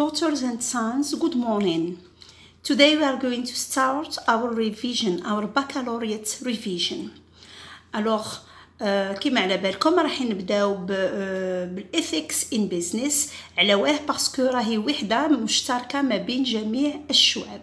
Daughters and sons, good morning. Today we are going to start our revision, our baccalaureate revision. Alors, كما على بالكم راح نبداو بالإثكس in business. على واه باسكو راهي وحدة مشتركة ما بين جميع الشعب.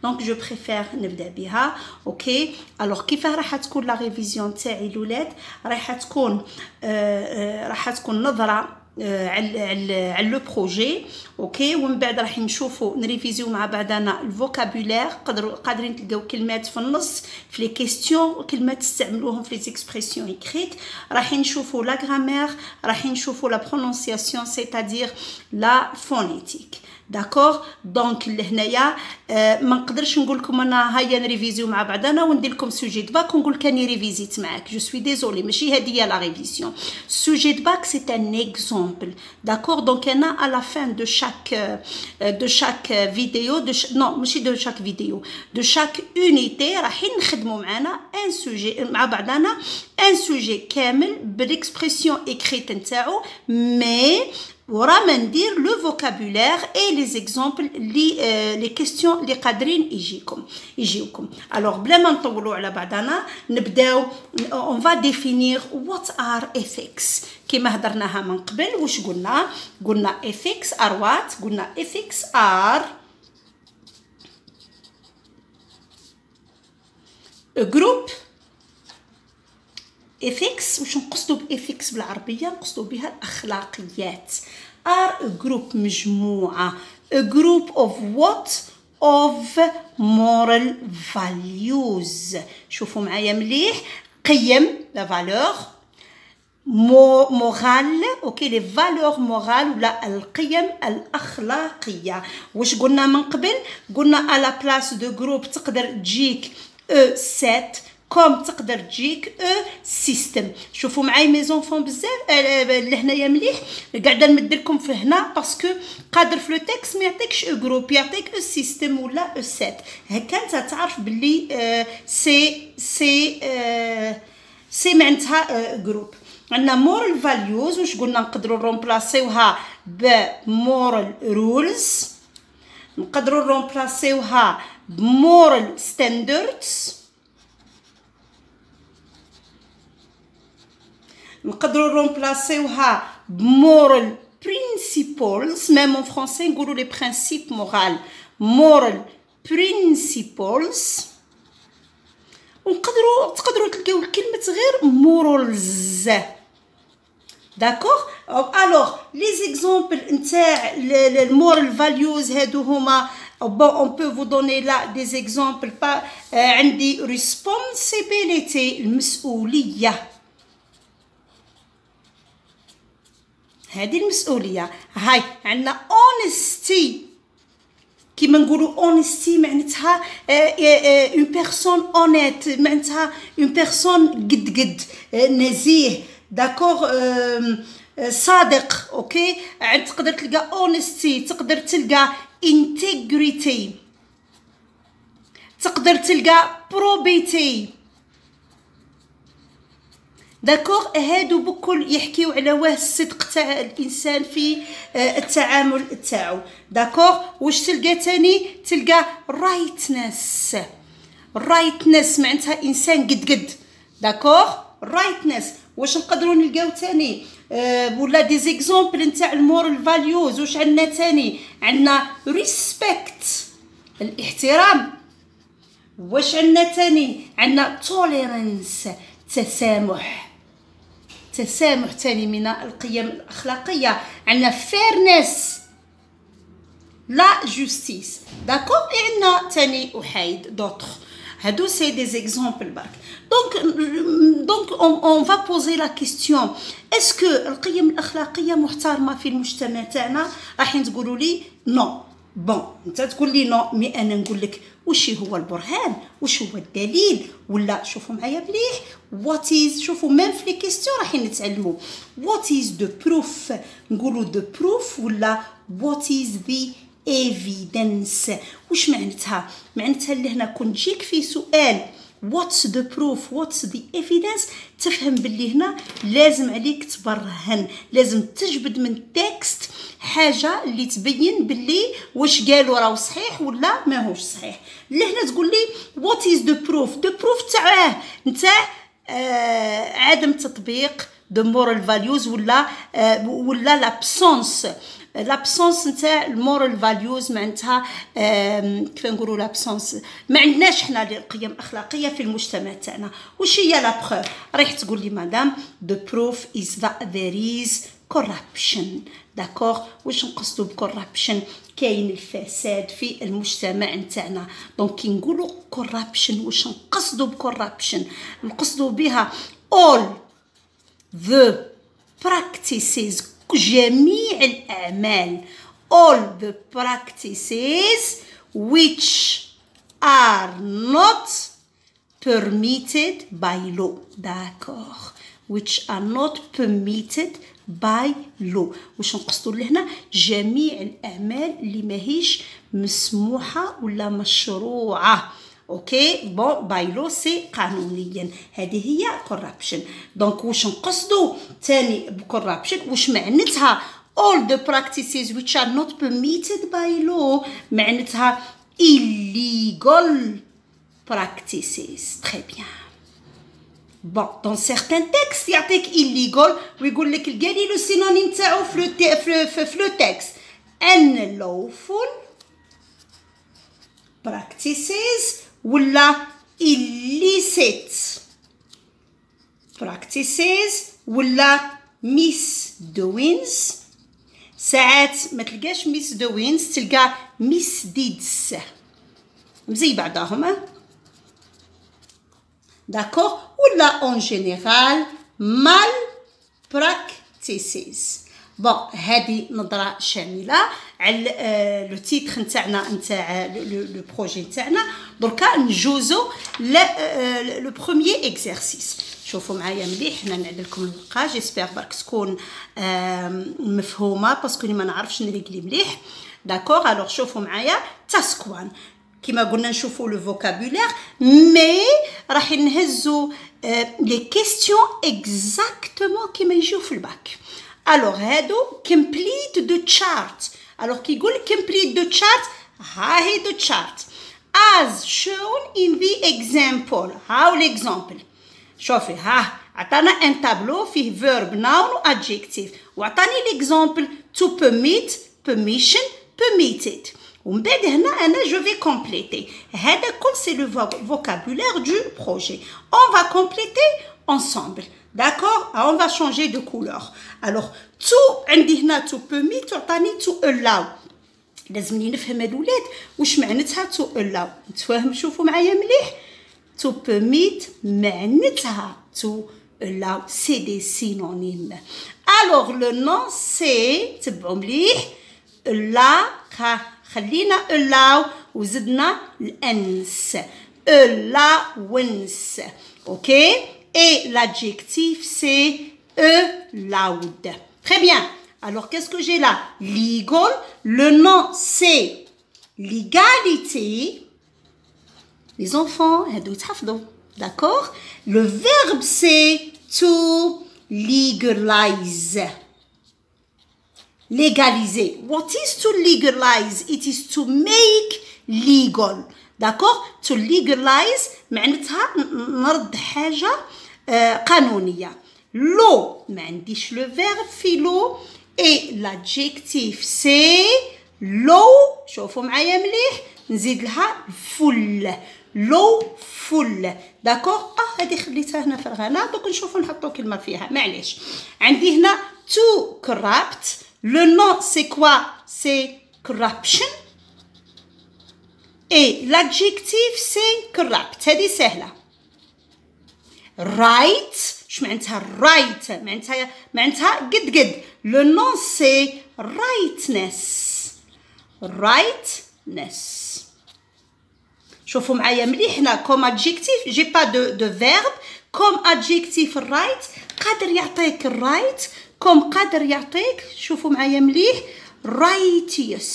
دونك جو بريفير نبدا بها. اوكي الوغ كيفاه راح تكون لا ريفيزيون تاعي الاولاد؟ راح تكون نظرة على لو بروجي. اوكي ومن بعد راح نشوفوا نريفيزيو مع بعضنا الفوكابولير. قادرين تلقاو كلمات في النص في لي كيستيون، كلمات تستعملوهم في لي اكسبرسيون ايكريت. راح نشوفوا لا غرامير، راح نشوفوا لا برونونسياسيون سيتادير لا فونيتيك. داكور دونك لهنايا ما نقدرش نقول لكم انا هيا نريفيزيو مع بعضنا وندير لكم سوجي دو باك ونقول كاني ريفيزيت معاك. جو سوي ديزولي ماشي هذه هي لا ريفيزيون. سوجي دو باك سي ان اكزامبل. داكور دونك انا على لا فين دو شاك فيديو نو ماشي دو شاك فيديو دو شاك يونيتي راح نخدموا معنا ان سوجي مع بعضنا، ان سوجي كامل بالاكسبرسيون ايكريت نتاعو مي ورا ما ندير لو فوكابولير اي لي زيكزامبل لي كيستيون اللي قادرين يجيوكم. الوغ بلا ما نطولوا على بعضنا نبداو. اون فا ديفينير وات ار ايثكس. كيما هضرناها من قبل واش قلنا ايثكس ار وات؟ قلنا ايثكس ار جروب. إثكس واش نقصدو بإثكس بالعربية؟ نقصدو بها الأخلاقيات. ار جروب مجموعة. A group of what? Of moral values. شوفوا معايا مليح. قيم la valeur مورال. اوكي لي فالور مورال ولا القيم الأخلاقية. واش قلنا من قبل؟ قلنا على بلاس دو جروب تقدر تجيك او 7 كوم تقدر تجيك او سيستم. شوفوا معايا مي زونفون بزاف لهنايا مليح قاعده نمد لكم في هنا باسكو قادر في لو تكست ما يعطيكش او جروب، يعطيك او سيستم ولا او سيت. هكا انت تعرف باللي سي معناتها جروب. عندنا مورال فاليوز. واش قلنا؟ نقدروا نرومبلاسيوها بمورال رولز، نقدروا نرومبلاسيوها بمورال ستاندردز، نقدروا نرومبلاسيوها بمورال برينسيبلز. ميم اون فرونسي نقولوا لي برينسيپ مورال مورال برينسيبلز. تقدروا تلقاو كلمه غير مورالز. داكوغ الوغ لي زيكزامبل نتاع المورال فاليوز هادو هما bon on peut vous donner là des exemples. عندي responsibility المسؤوليه، هذه المسؤوليه. هاي عندنا honesty. كيما نقولوا honesty معناتها اون بيرسون اونيت، معناتها اون بيرسون قد نزيه. داكوغ صادق. اوكي تقدر تلقى honesty، تقدر تلقى integrity، تقدر تلقى probity. داكوغ هادو بكل يحكيو على واه الصدق تاع الانسان في التعامل تاعو. داكوغ واش تلقى تاني؟ تلقى رايتنس. رايتنس معناتها انسان قد. داكوغ رايتنس. واش نقدروا نلقاو تاني ولا دي زيكزامبل نتاع المورال فاليوز؟ واش عندنا تاني؟ عندنا ريسبكت الاحترام. واش عندنا تاني؟ عندنا توليرانس تسامح تاني من القيم الأخلاقية. عندنا فيرنس لا جوستيس. داكوغ عندنا تاني وحيد دوطخ. هادو سي دي زيكزامبل برك. دونك اون فا بوزي لا كيستيون اسكو القيم الأخلاقية محترمة في المجتمع تاعنا؟ راح تقولوا لي نو. بون انت تقول لي نو مي انا نقول لك وش هو البرهان، وش هو الدليل. ولا شوفوا معايا مليح وات از. شوفوا ميم في لي كيستيون راح نتعلموا وات از دو بروف. نقولوا دو بروف ولا وات از ذا ايفيدنس. واش معناتها؟ معناتها اللي هنا كون تجيك في سؤال what's the proof what's the evidence تفهم باللي هنا لازم عليك تبرهن، لازم تجبد من التكست حاجه اللي تبين باللي واش قالوا راه صحيح ولا ماهوش صحيح. لهنا تقول لي what is the proof. the proof نتاع عدم تطبيق the moral values ولا l'absence نتاع المورال فاليوز معناتها كيف نقولوا لابسونس ما عندناش حنا القيم الاخلاقيه في المجتمع تاعنا. واش هي لا بروف؟ رايح تقول لي مدام the proof is that there is corruption. داكوغ واش نقصدوا بcorruption؟ كاين الفساد في المجتمع نتاعنا. دونك كي نقولوا corruption واش نقصدوا بcorruption؟ نقصدوا بها all the practices جميع الأعمال all the practices which are not permitted by law. d'accord which are not permitted by law. واش نقصدوا لهنا؟ جميع الأعمال اللي ماهيش مسموحة ولا مشروعة. اوكي بون باي لو سي قانونيا. هذه هي corruption. دونك واش نقصدوا ثاني بcorruption؟ واش معناتها all the practices which are not permitted by law؟ معناتها illegal practices. très bien. bon dans certains textes يعطيك illegal ويقول لك القالي لو سينونيم تاعو في لو تكست unlawful practices ولا illicit practices ولا misdoings. ساعات ما تلقاش misdoings تلقى misdeeds زي بعضهم داكوغ ولا en général mal practices. بون هذه نظره شامله على لو تيتر نتاعنا نتاع لو بروجي نتاعنا. دركا نجوزو لو بروميير اكزرسيس. شوفوا معايا مليح حنا نعد لكم الورقه جيسبر برك تكون مفهومه باسكو ما نعرفش نريقلي مليح. داكوغ الوغ شوفوا معايا تاسك 1 كما قلنا نشوفوا لو فوكابولير مي راح نهزوا لي كيستيون اكزاكتومون كما يجيو في الباك. alors هادو complete the chart. alors كي يقول complete the chart ها هي the chart as shown in the example. هاو l'example شوفي ها عطانا ان تابلو فيه verb noun و adjective وعطاني l'example to permit permission permitted ومن بعد هنا انا جو في كومبليتي. هذا كل سي لو vocabulaire du projet. on va compléter ensemble. d'accord on va changer de couleur. alors to عندي هنا to permit تعطاني to allow. لازمني نفهم الولاد واش معناتها to allow. نتفاهم شوفوا معايا مليح. to permit معناتها to allow c'est des synonymes. alors le nom c'est تبعوا مليح allow خلينا allow وزدنا الانس allowance. اوكي et l'adjectif c'est allowed. très bien. alors qu'est-ce que j'ai là? legal. le nom c'est l'égalité. les enfants هادو يتحفظوا. d'accord. le verbe c'est to legalize. légaliser. what is to legalize? it is to make legal. d'accord. to legalize معناتها نرد حاجه قانونيه. لو ما عنديش لو فيرب في لو اي l'adjectif سي لو. شوفوا معايا مليح نزيد لها فل. لو فل. داكوغ هذه خليتها هنا فرغانه دوك نشوفوا نحطوا كلمه فيها معليش. عندي هنا to corrupt. le nom c'est quoi? c'est corruption et l'adjectif c'est corrupt. هذه سهله. right شو معناتها right؟ معناتها قد. le nom c'est rightness. rightness. شوفوا معايا مليح هنا comme adjectif j'ai pas de verbe. comme adjectif right قادر يعطيك right comme قادر يعطيك شوفوا معايا مليح righteous.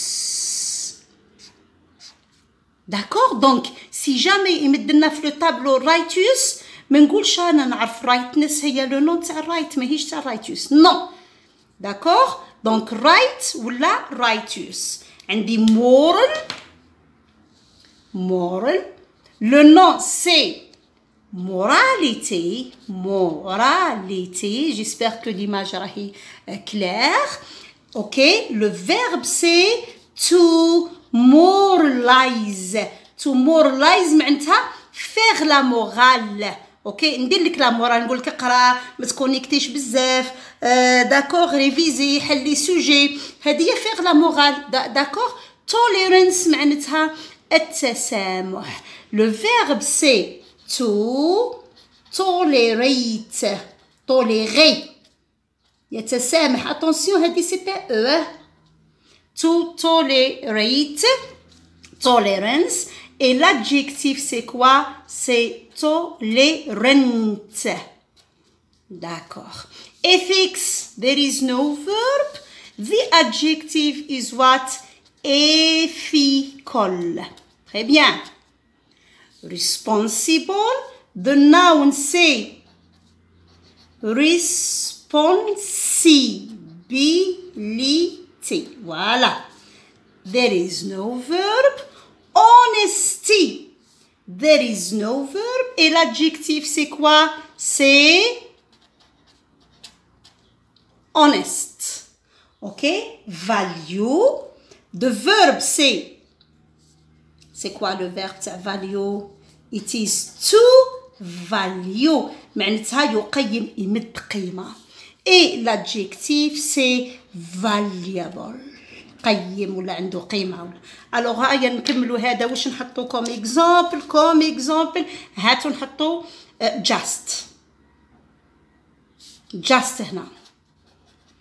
D'accord? Donc, si jamais يمدلنا في le tableau righteous ما نقولش أنا نعرف rightness هي le nom تاع right ماهيش تاع righteous. Non. D'accord? Donc, right ولا righteous. عندي moral. Le nom c'est moralité. J'espère que l'image est claire. Ok? Le verbe c'est to moralize. To moralize معناتها faire la morale. اوكي ندير لك لا مورال نقول لك اقرا ما تكونيكتيش بزاف داكور ريفيزي حلي سوجي هذه فيغ لا مورال داكور توليرانس معناتها التسامح لو فيرب سي تو توليري يتسامح اتونسيون هذه سي بي او to tolerate tolerance et l'adjectif c'est quoi? C'est tolérante. D'accord. Fx, there is no verb. The adjective is what? Ethical. Très bien. Responsible. The noun c'est responsibility. Voilà. There is no verb. Honesty. There is no verb. Et l'adjectif, c'est quoi? C'est honest. Ok? Value. The verb, c'est quoi le verbe? C'est value. It is to value. معناتها يقيم يمد قيمة. Et l'adjectif, c'est valuable. قيم ولا عنده قيمة ولا. Alors هيا نكملوا هذا واش نحطوا كوم اكزامبل هاتوا نحطوا just هنا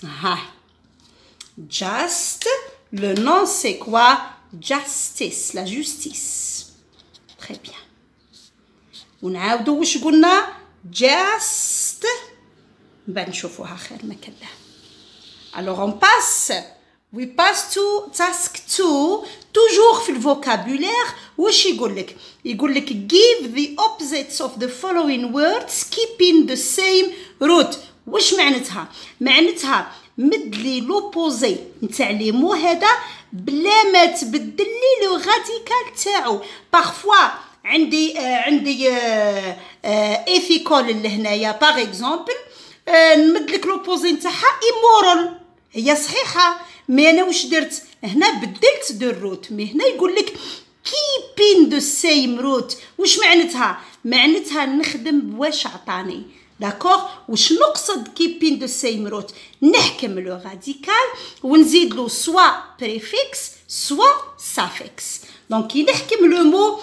ها just le nom c'est quoi? Justice la justice. Très bien. ونعاودوا واش قلنا just بنشوفوها خير ما كلا. Alors on passe. We pass to task 2 toujours في الفوكابولير واش يقول لك؟ يقول لك give the opposites of the following words keeping the same root. واش معناتها؟ معناتها مد لي لوبوزي نتاع لي مو هذا بلا ما تبدل لي لو راديكال تاعو. parfois عندي ethical لهنايا باغ اكزومبل نمد لك لوبوزي نتاعها immoral هي صحيحه مي انا واش درت هنا بدلت دو روت مي هنا يقول لك keeping the same root. واش معناتها؟ معناتها نخدم بواش عطاني داكوغ. واش نقصد keeping the same root؟ نحكم لو راديكال ونزيد له سوا بريفيكس سوا سافيكس. دونك كي نحكم لو مو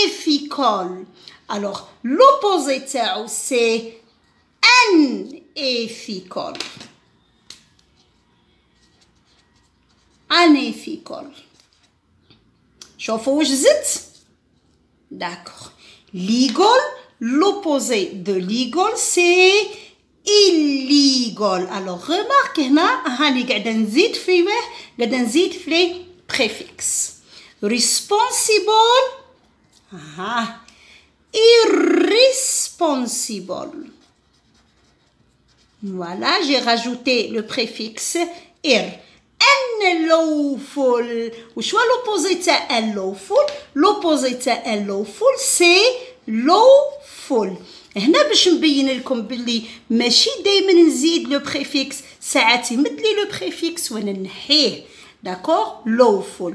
ethical alors l'opposé تاعو سي unethical. unethical. شوفوا واش زدت. d'accord. legal l'opposé de legal c'est illegal. alors remarque هنا هاني قاعده نزيد فيه قاعده نزيد في لي préfixe. responsible irresponsible. voilà j'ai rajouté le préfixe ir. unlawful. وشو l'opposé تاع unlawful؟ l'opposé تاع unlawful c'est lawful. هنا باش نبين لكم باللي ماشي دائما نزيد لو بريفيكس ساعات يمد لي لو بريفيكس وانا نحيه داكوغ. lawful.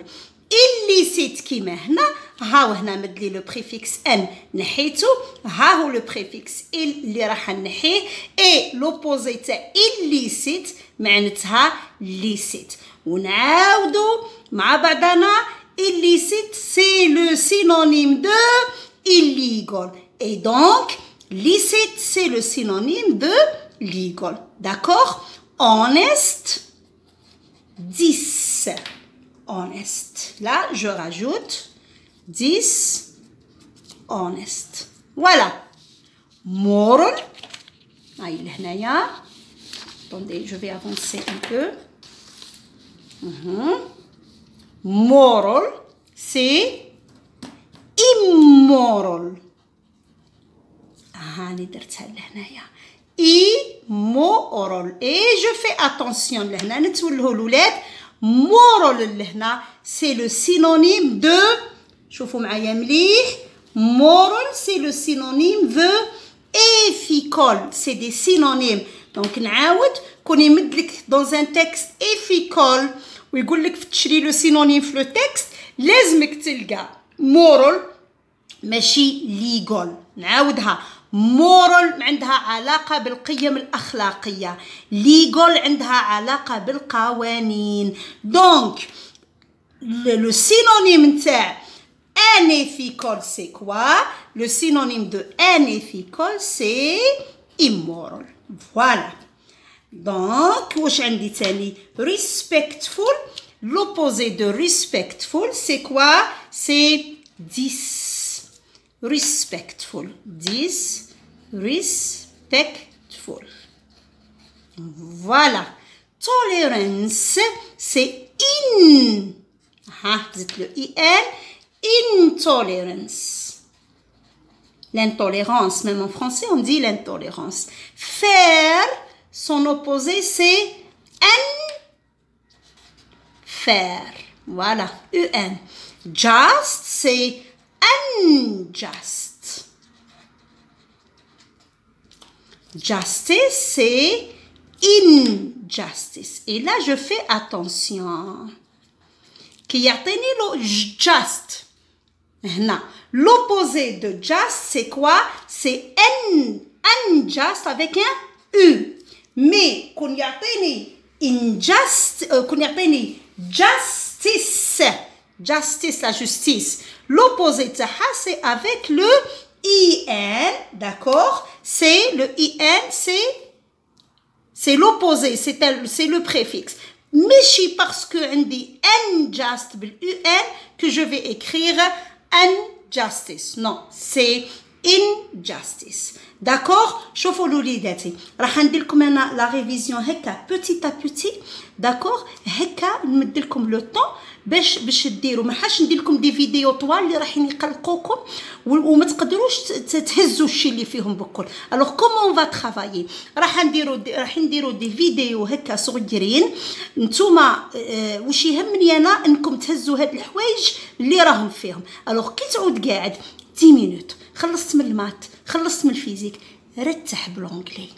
illicite كيما هنا هاو هنا مد لي لو بريفيكس ان نحيتو ها هو لو بريفيكس اللي راح نحيه اي لوبوزي تاع illicite معناتها licite. ونعاودو مع بعضنا illicite c'est le synonyme de illegal et donc licite c'est le synonyme de legal. d'accord. honest 10. honest. là je rajoute 10 honest. voilà. moral هاي لهنايا. attendez je vais avancer un peu. moral c'est immoral. هاني درتها لهنايا immoral. Et je fais attention لهنا نتولهوا الولاد moral لهنا c'est le synonyme de شوفوا معايا مليح moral c'est le synonyme de efficace. C'est des synonymes. Donc نعاود كون يمد لك dans un texte efficace ويقول لك فتشري لو سينونيم في لو تكست لازمك تلقى moral ماشي legal. نعاودها moral عندها علاقة بالقيم الأخلاقية legal عندها علاقة بالقوانين. donc le synonyme نتاع unethical c'est quoi? Le synonyme de unethical c'est immoral. Voilà. Donc واش عندي تاني respectful. L'opposé de respectful c'est quoi? C'est disrespectful. Disrespectful. Voilà. Tolerance c'est زدت le in. Intolerance. L'intolérance, même en français on dit l'intolérance. Faire, son opposé c'est unfair. Voilà, un. Just c'est unjust. Justice c'est injustice. Et là je fais attention. Qui يعطيني le just. L'opposé de just c'est quoi? C'est unjust avec un U. Mais qu'on يعطيني injust, qu'on يعطيني justice. Justice, la justice. L'opposé de ça c'est avec le IN, d'accord? C'est le IN, c'est l'opposé, c'est le préfixe. ماشي parce que عندي unjust بالUN que je vais écrire injustice. Non, c'est injustice. D'accord? شوفوا الوليداتي راح ندير لكم انا لا ريفيزيون هكا petit à petit. d'accord؟ هكا نمد لكم لو طون باش ديروا. ما حاش ندير لكم دي فيديو طوال اللي راحين يقلقوكم وما تقدروش تهزوا الشيء اللي فيهم بكل. alors comment on va travailler؟ راح نديروا دي فيديو هكا صغيرين. نتوما واش يهمني انا انكم تهزوا هاد الحوايج اللي راهم فيهم. alors كي تعود قاعد 10 minutes خلصت من المات خلصت من الفيزيك رتح بالانجلي.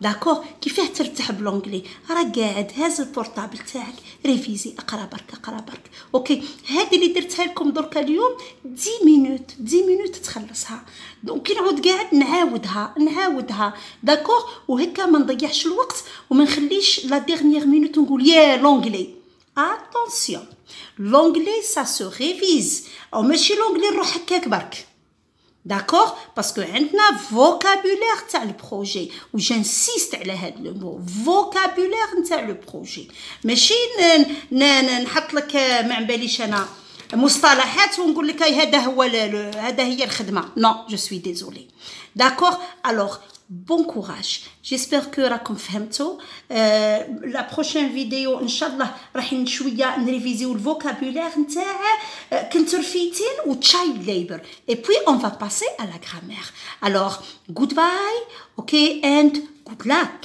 داكور؟ كيفاه ترتاح بالانجلي؟ راه قاعد هاز البورطابل تاعك ريفيزي اقرا برك. اوكي هذه اللي درتها لكم درك اليوم 10 مينوت تخلصها. دونك كي نعود قاعد نعاودها داكور. وهكا ما نضيعش الوقت وما نخليش لا ديرنيير مينوت نقول يا لونجلي. اتونسيون لونجلي سا سو ريفيز او ماشي لونجلي نروح هكاك برك. D'accord? Parce que عندنا vocabulaire تاع البروجي وجنسيست على هذا لو مو vocabulaire نتاع لو بروجي. ماشي نحط لك ما باليش انا مصطلحات ونقول لك هذا هي الخدمه. non je suis désolée. d'accord? alors bon courage. j'espère que راكم فهمتوا. la prochaine vidéo ان شاء الله راح شويه نريفيزيو الفوكابولير نتاع كنترفيتين و child labor et puis on va passer à la grammaire. alors goodbye, okay, and good luck.